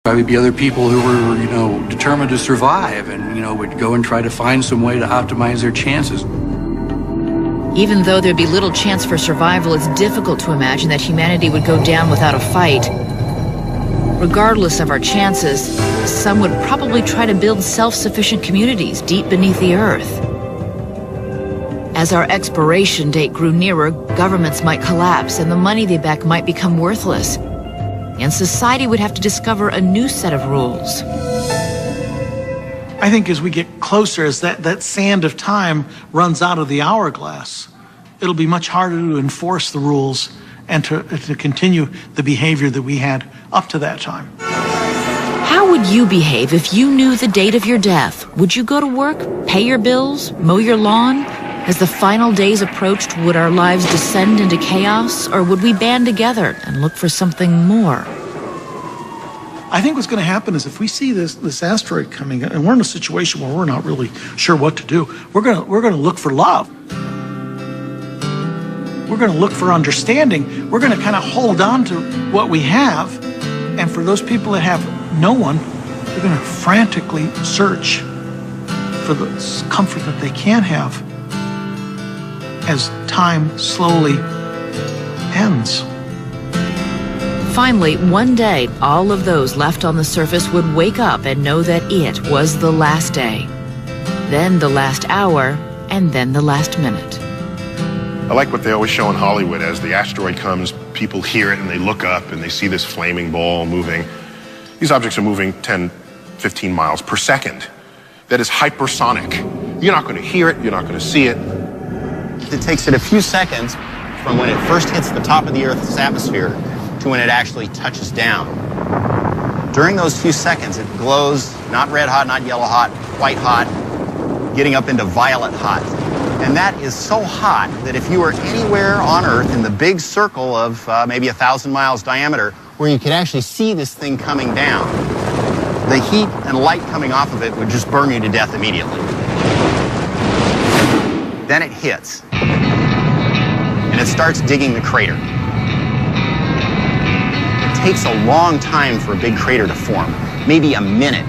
Probably be other people who were, determined to survive and, would go and try to find some way to optimize their chances. Even though there'd be little chance for survival, it's difficult to imagine that humanity would go down without a fight. Regardless of our chances, some would probably try to build self-sufficient communities deep beneath the earth. As our expiration date grew nearer, governments might collapse and the money they back might become worthless. And society would have to discover a new set of rules. I think as we get closer, as that sand of time runs out of the hourglass, it'll be much harder to enforce the rules and to continue the behavior that we had up to that time. How would you behave if you knew the date of your death? Would you go to work, pay your bills, mow your lawn? As the final days approached, would our lives descend into chaos, or would we band together and look for something more? I think what's going to happen is if we see this asteroid coming, and we're in a situation where we're not really sure what to do, we're going to look for love. We're going to look for understanding. We're going to kind of hold on to what we have, and for those people that have no one, they're going to frantically search for the comfort that they can have as time slowly ends. Finally, one day, all of those left on the surface would wake up and know that it was the last day. Then the last hour, and then the last minute. I like what they always show in Hollywood. As the asteroid comes, people hear it and they look up and they see this flaming ball moving. These objects are moving 10, 15 miles per second. That is hypersonic. You're not going to hear it, you're not going to see it. It takes it a few seconds from when it first hits the top of the Earth's atmosphere to when it actually touches down. During those few seconds, it glows, not red hot, not yellow hot, white hot, getting up into violet hot. And that is so hot that if you were anywhere on Earth in the big circle of maybe 1,000 miles diameter, where you could actually see this thing coming down, the heat and light coming off of it would just burn you to death immediately. Then it hits, and it starts digging the crater. It takes a long time for a big crater to form, maybe a minute,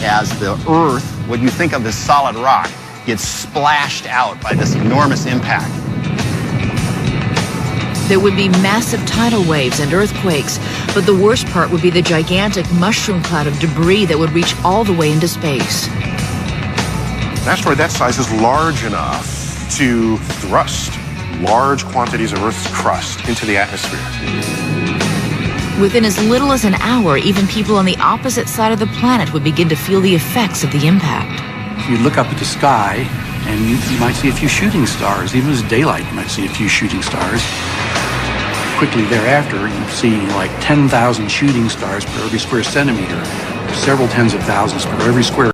as the Earth, what you think of as solid rock, gets splashed out by this enormous impact. There would be massive tidal waves and earthquakes, but the worst part would be the gigantic mushroom cloud of debris that would reach all the way into space. An asteroid that size is large enough to thrust large quantities of Earth's crust into the atmosphere. Within as little as an hour, even people on the opposite side of the planet would begin to feel the effects of the impact. You look up at the sky, and you might see a few shooting stars. Even as daylight, you might see a few shooting stars. Quickly thereafter, you see like 10,000 shooting stars per every square centimeter, several tens of thousands per every square